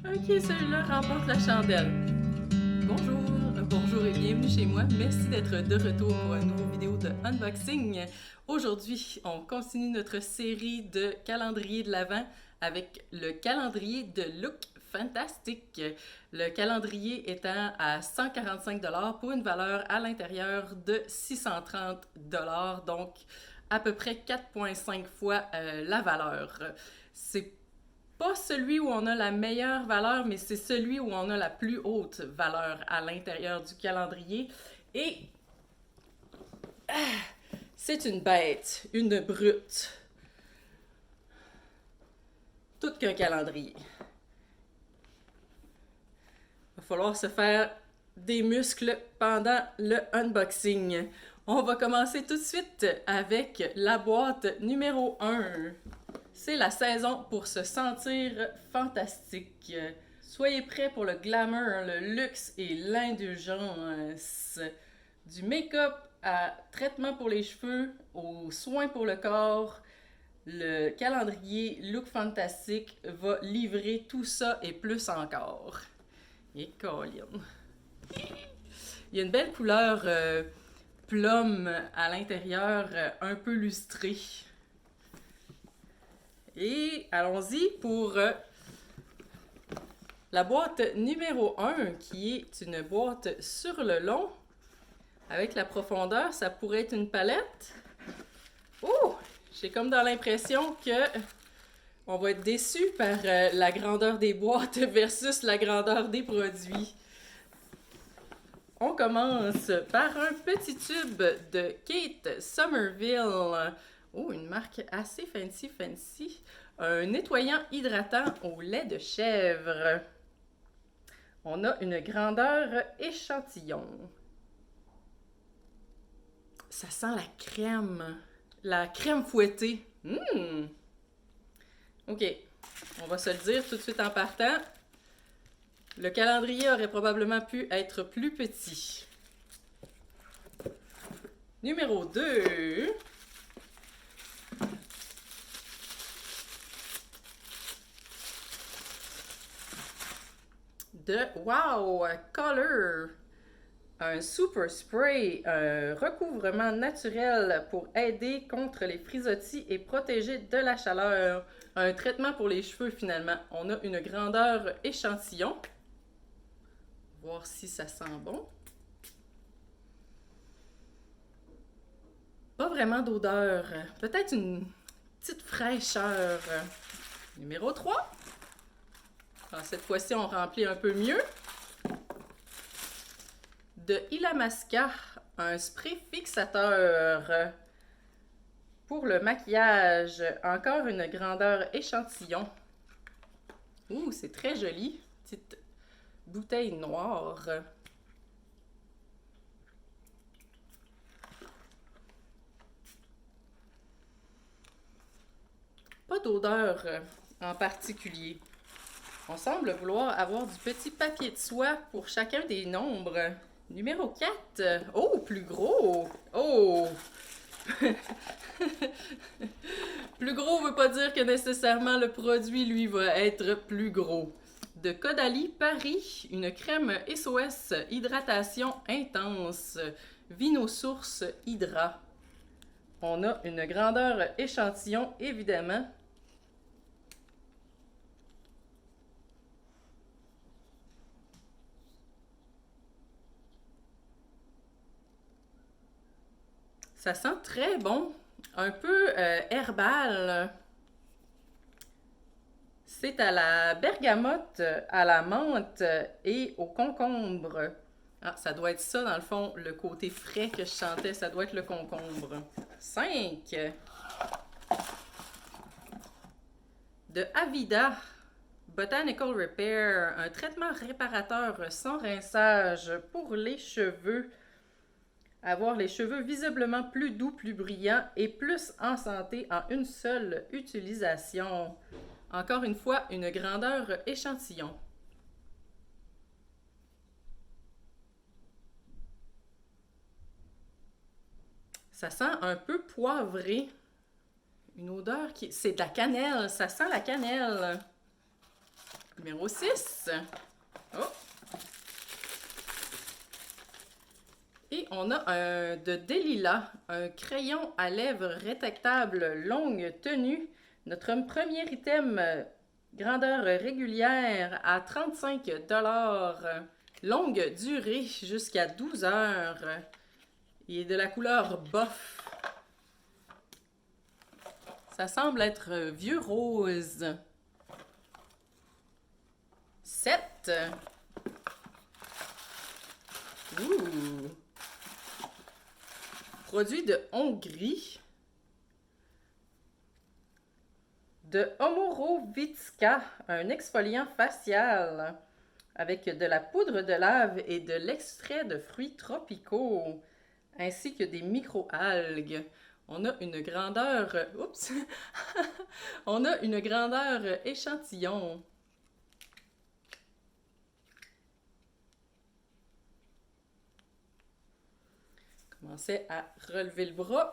Ok, celui-là remporte la chandelle. Bonjour, bonjour et bienvenue chez moi. Merci d'être de retour pour une nouvelle vidéo de unboxing. Aujourd'hui, on continue notre série de calendrier de l'Avent avec le calendrier de Look Fantastic. Le calendrier étant à 145 pour une valeur à l'intérieur de 630 donc à peu près 4,5 fois la valeur. C'est pas celui où on a la meilleure valeur, mais c'est celui où on a la plus haute valeur à l'intérieur du calendrier. Et c'est une bête, une brute. Tout qu'un calendrier. Il va falloir se faire des muscles pendant le unboxing. On va commencer tout de suite avec la boîte numéro 1. C'est la saison pour se sentir fantastique. Soyez prêts pour le glamour, le luxe et l'indulgence. Du make-up à traitement pour les cheveux, aux soins pour le corps, le calendrier Look Fantastic va livrer tout ça et plus encore. Et Colin. Il y a une belle couleur plum à l'intérieur, un peu lustrée. Et allons-y pour la boîte numéro 1, qui est une boîte sur le long. Avec la profondeur, ça pourrait être une palette. Oh! J'ai comme dans l'impression que on va être déçu par la grandeur des boîtes versus la grandeur des produits. On commence par un petit tube de Kate Somerville. Oh, une marque assez fancy. Un nettoyant hydratant au lait de chèvre. On a une grandeur échantillon. Ça sent la crème. La crème fouettée. OK. On va se le dire tout de suite en partant. Le calendrier aurait probablement pu être plus petit. Numéro 2. De Wow Color. Un super spray, un recouvrement naturel pour aider contre les frisottis et protéger de la chaleur. Un traitement pour les cheveux finalement. On a une grandeur échantillon. Voir si ça sent bon. Pas vraiment d'odeur. Peut-être une petite fraîcheur. Numéro 3. Alors, cette fois-ci, on remplit un peu mieux. De Illamasqua, un spray fixateur pour le maquillage. Encore une grandeur échantillon. Ouh, c'est très joli. Petite bouteille noire. Pas d'odeur en particulier. On semble vouloir avoir du petit papier de soie pour chacun des nombres. Numéro 4. Oh, plus gros. Oh! Plus gros veut pas dire que nécessairement le produit, lui, va être plus gros. De Caudalie Paris, une crème SOS hydratation intense. Vinosource Hydra. On a une grandeur échantillon, évidemment. Ça sent très bon. Un peu herbal. C'est à la bergamote, à la menthe et au concombre. Ah, ça doit être ça, dans le fond, le côté frais que je sentais. Ça doit être le concombre. 5. De Avida. Botanical Repair. Un traitement réparateur sans rinçage pour les cheveux. Avoir les cheveux visiblement plus doux, plus brillants et plus en santé en une seule utilisation. Encore une fois, une grandeur échantillon. Ça sent un peu poivré. Une odeur qui... C'est de la cannelle. Ça sent la cannelle. Numéro 6. Oh! Et on a de Delilah, un crayon à lèvres rétractable longue tenue. Notre premier item, grandeur régulière à 35 $. Longue durée jusqu'à 12 heures. Il est de la couleur bof. Ça semble être vieux rose. 7. Ouh! Produit de Hongrie. De Homorovitska, un exfoliant facial avec de la poudre de lave et de l'extrait de fruits tropicaux, ainsi que des microalgues. On a une grandeur... Oups! On a une grandeur échantillon. Commencez à relever le bras.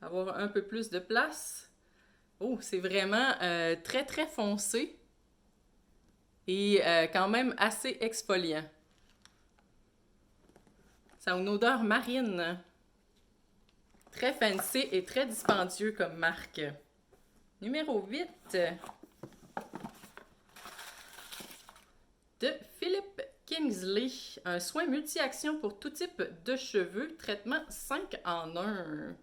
Avoir un peu plus de place. Oh, c'est vraiment très, très foncé. Et quand même assez exfoliant. Ça a une odeur marine. Très fancy et très dispendieux comme marque. Numéro 8. De Philip Kingsley. Un soin multi-action pour tout type de cheveux. Traitement 5 en 1.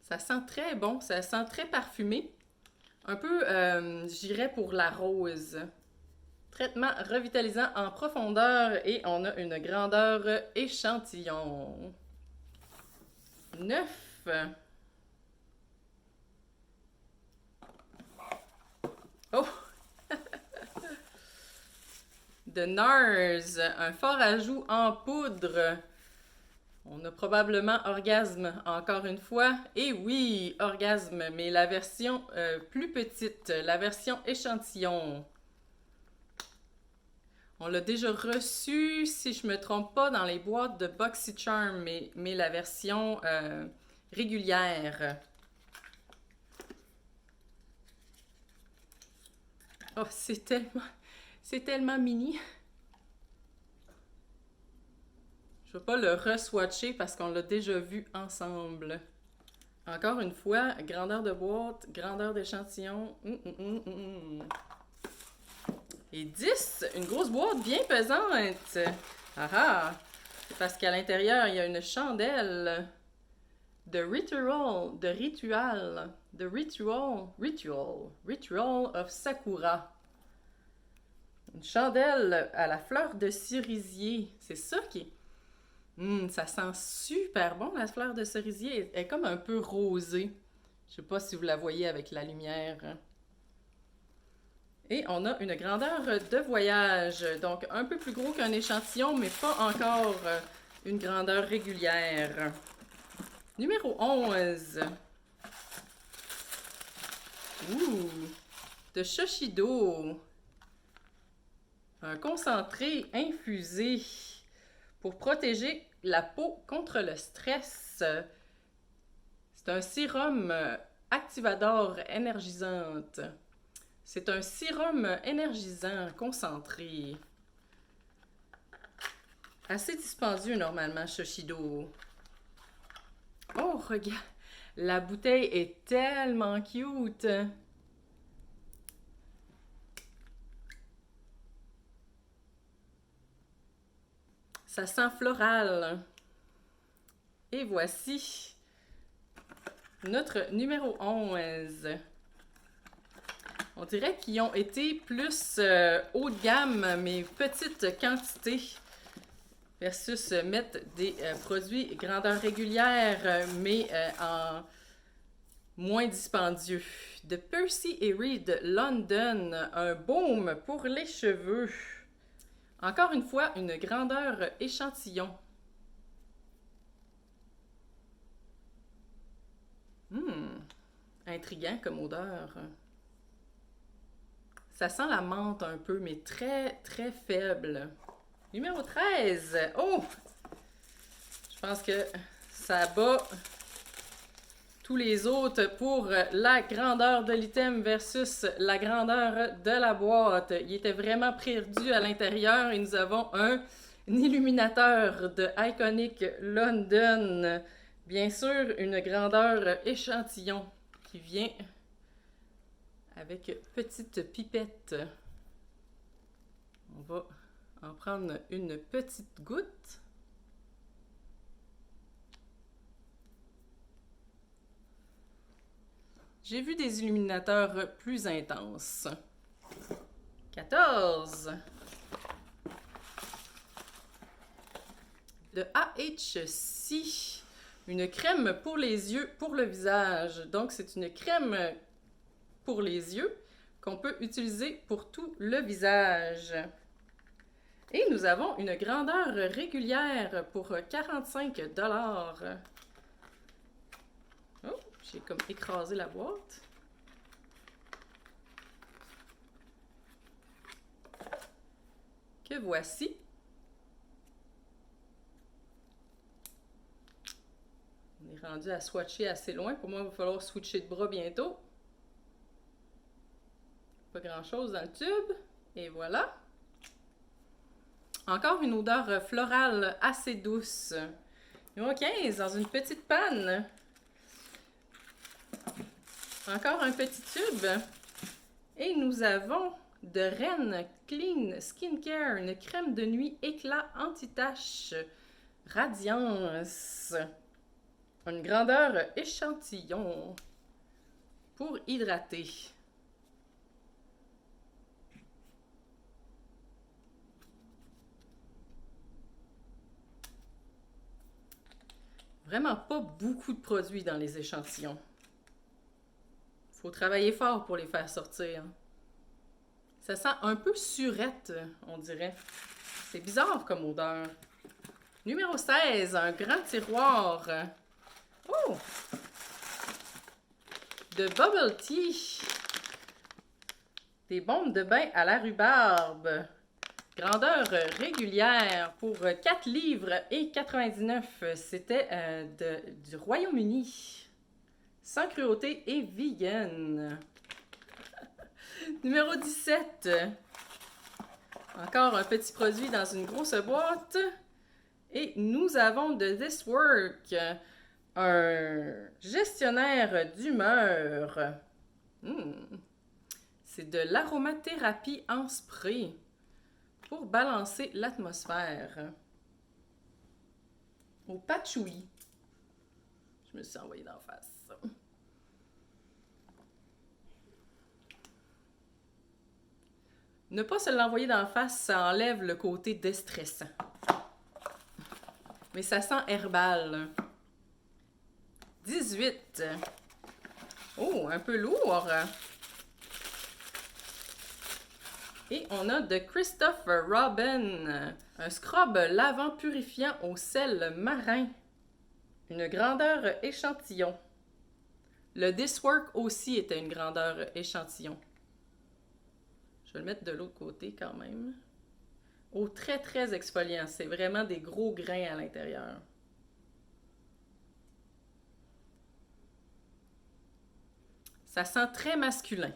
Ça sent très bon. Ça sent très parfumé. Un peu, j'irais pour la rose. Traitement revitalisant en profondeur et on a une grandeur échantillon. 9. Oh! De NARS, un fort ajout en poudre. On a probablement orgasme encore une fois. Et oui, orgasme, mais la version plus petite, la version échantillon. On l'a déjà reçu, si je me trompe pas, dans les boîtes de BoxyCharm, mais la version régulière. Oh, c'est tellement mini. Je vais pas le re-swatcher parce qu'on l'a déjà vu ensemble. Encore une fois, grandeur de boîte, grandeur d'échantillon. Et 10, une grosse boîte bien pesante. Ah ah! C'est parce qu'à l'intérieur, il y a une chandelle de Ritual of Sakura. Une chandelle à la fleur de cerisier. C'est ça qui est... ça sent super bon, la fleur de cerisier. Elle est comme un peu rosée. Je sais pas si vous la voyez avec la lumière. Et on a une grandeur de voyage. Donc, un peu plus gros qu'un échantillon, mais pas encore une grandeur régulière. Numéro 11. Ouh! De Shoshido. Un concentré infusé pour protéger la peau contre le stress. C'est un sérum activador énergisante. C'est un sérum énergisant concentré. Assez dispendieux normalement, Shoshido. Oh, regarde! La bouteille est tellement cute! Ça sent floral. Et voici notre numéro 11. On dirait qu'ils ont été plus haut de gamme, mais petite quantité, versus mettre des produits grandeur régulière, mais en moins dispendieux. De Percy et Reed London, un baume pour les cheveux. Encore une fois, une grandeur échantillon. Intriguant comme odeur. Ça sent la menthe un peu, mais très, très faible. Numéro 13. Oh! Je pense que ça bat tous les autres pour la grandeur de l'item versus la grandeur de la boîte. Il était vraiment perdu à l'intérieur et nous avons un illuminateur de Iconic London. Bien sûr, une grandeur échantillon qui vient avec petite pipette. On va en prendre une petite goutte. J'ai vu des illuminateurs plus intenses. 14. De AHC. Une crème pour les yeux, pour le visage. Donc, c'est une crème pour les yeux qu'on peut utiliser pour tout le visage. Et nous avons une grandeur régulière pour 45 $. Oh, j'ai comme écrasé la boîte. Que voici. On est rendu à swatcher assez loin. Pour moi, il va falloir switcher de bras bientôt. Pas grand-chose dans le tube. Et voilà. Encore une odeur florale assez douce. Numéro 15, dans une petite panne. Encore un petit tube. Et nous avons de Ren Clean Skincare, une crème de nuit éclat anti-tache Radiance. Une grandeur échantillon pour hydrater. Vraiment pas beaucoup de produits dans les échantillons. Faut travailler fort pour les faire sortir. Ça sent un peu surette, on dirait. C'est bizarre comme odeur. Numéro 16, un grand tiroir. Oh! De Bubble Tea. Des bombes de bain à la rhubarbe. Grandeur régulière pour 4 livres et 99. C'était du Royaume-Uni. Sans cruauté et vegan. Numéro 17. Encore un petit produit dans une grosse boîte. Et nous avons de This Work, un gestionnaire d'humeur. C'est de l'aromathérapie en spray pour balancer l'atmosphère. Au patchouli. Je me suis envoyée d'en face. Ne pas se l'envoyer d'en face, ça enlève le côté déstressant. Mais ça sent herbal. 18. Oh, un peu lourd. Et on a de Christopher Robin, un scrub lavant purifiant au sel marin. Une grandeur échantillon. Le This Work aussi était une grandeur échantillon. Je vais le mettre de l'autre côté quand même. Oh, très très exfoliant. C'est vraiment des gros grains à l'intérieur. Ça sent très masculin.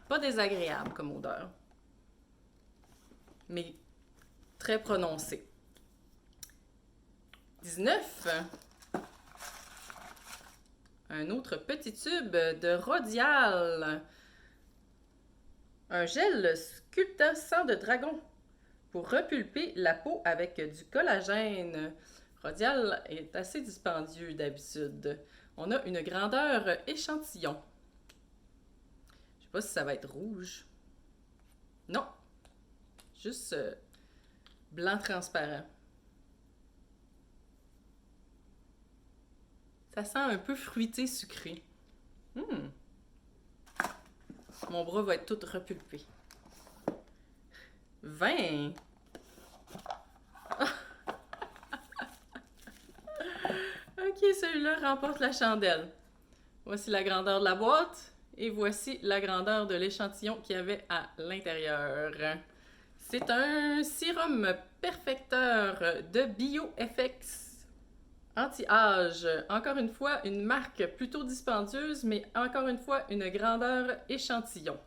Pas désagréable comme odeur. Mais très prononcé. 19. Un autre petit tube de Rodial. Un gel sculptant sang de dragon pour repulper la peau avec du collagène. Rodial est assez dispendieux d'habitude. On a une grandeur échantillon. Je sais pas si ça va être rouge. Non. Juste blanc transparent. Ça sent un peu fruité sucré. Mon bras va être tout repulpé. 20. Ok, celui-là remporte la chandelle. Voici la grandeur de la boîte et voici la grandeur de l'échantillon qu'il y avait à l'intérieur. C'est un sérum perfecteur de BioFX anti-âge. Encore une fois, une marque plutôt dispendieuse, mais encore une fois, une grandeur échantillon.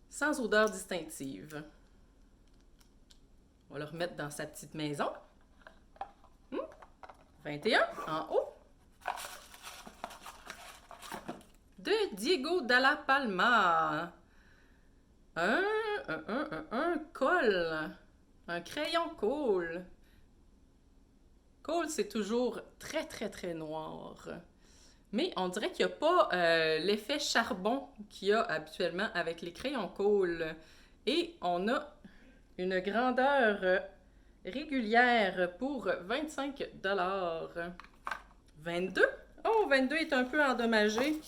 Sans odeur distinctive. On va le remettre dans sa petite maison. 21 en haut. De Diego Dalla Palma. Un col. Un crayon Kohl. Kohl, c'est toujours très, très, très noir. Mais on dirait qu'il n'y a pas l'effet charbon qu'il y a habituellement avec les crayons Kohl. Et on a une grandeur régulière pour 25 $. 22. Oh, 22 est un peu endommagé.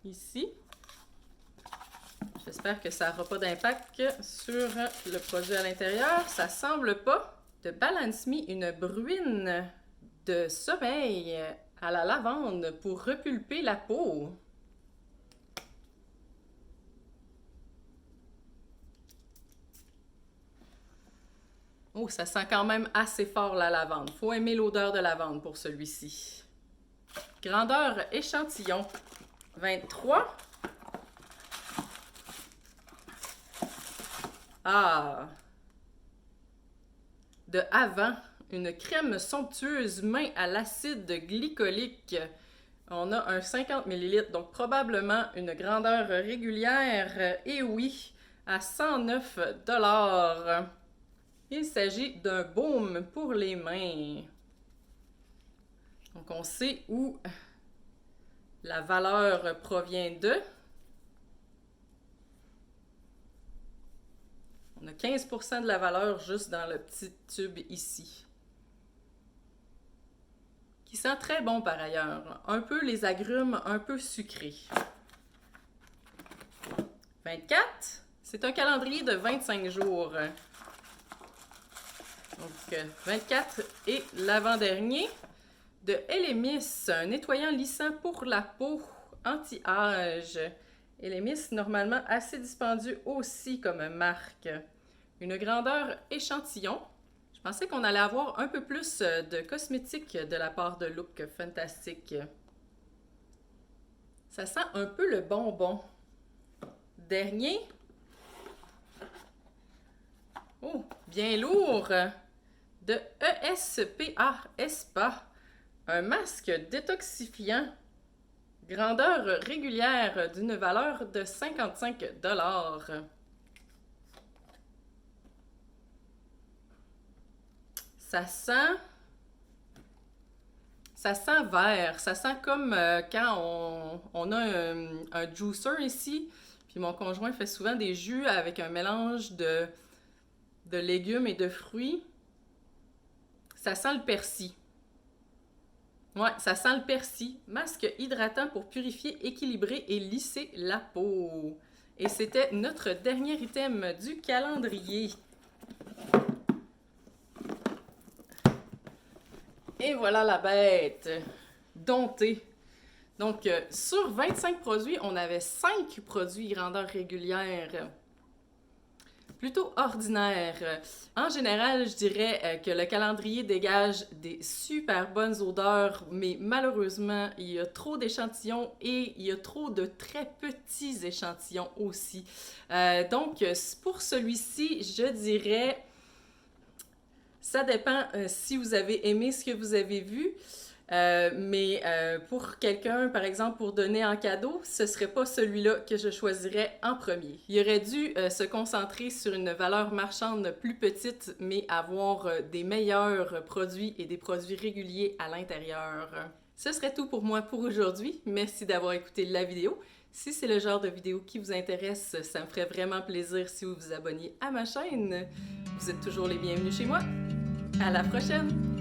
Ici. J'espère que ça n'aura pas d'impact sur le produit à l'intérieur. Ça semble pas. De Balance Me, une bruine de sommeil à la lavande pour repulper la peau. Oh, ça sent quand même assez fort la lavande. Faut aimer l'odeur de lavande pour celui-ci. Grandeur échantillon. 23. Ah! De Avant, une crème somptueuse main à l'acide glycolique. On a un 50 ml, donc probablement une grandeur régulière. Et oui, à 109 $. Il s'agit d'un baume pour les mains. Donc on sait où la valeur provient de. On a 15% de la valeur juste dans le petit tube ici. Qui sent très bon par ailleurs. Un peu les agrumes, un peu sucrés. 24. C'est un calendrier de 25 jours. Donc 24 et l'avant-dernier de Elemis, un nettoyant lissant pour la peau anti-âge. Elemis, normalement assez dispendieux aussi comme marque. Une grandeur échantillon. Je pensais qu'on allait avoir un peu plus de cosmétiques de la part de Look Fantastic. Ça sent un peu le bonbon. Dernier. Oh, bien lourd. De ESPA. Un masque détoxifiant. Grandeur régulière d'une valeur de 55 $. Ça sent vert. Ça sent comme quand on a un juicer ici. Puis mon conjoint fait souvent des jus avec un mélange de légumes et de fruits. Ça sent le persil. Ouais, ça sent le persil. Masque hydratant pour purifier, équilibrer et lisser la peau. Et c'était notre dernier item du calendrier. Et voilà la bête. Domptée. Donc, sur 25 produits, on avait 5 produits grandeur régulière. Plutôt ordinaire. En général, je dirais que le calendrier dégage des super bonnes odeurs, mais malheureusement, il y a trop d'échantillons et il y a trop de très petits échantillons aussi. Donc, pour celui-ci, je dirais, ça dépend si vous avez aimé ce que vous avez vu. Mais pour quelqu'un, par exemple, pour donner en cadeau, ce serait pas celui-là que je choisirais en premier. Il aurait dû se concentrer sur une valeur marchande plus petite, mais avoir des meilleurs produits et des produits réguliers à l'intérieur. Ce serait tout pour moi pour aujourd'hui. Merci d'avoir écouté la vidéo. Si c'est le genre de vidéo qui vous intéresse, ça me ferait vraiment plaisir si vous vous abonniez à ma chaîne. Vous êtes toujours les bienvenus chez moi. À la prochaine!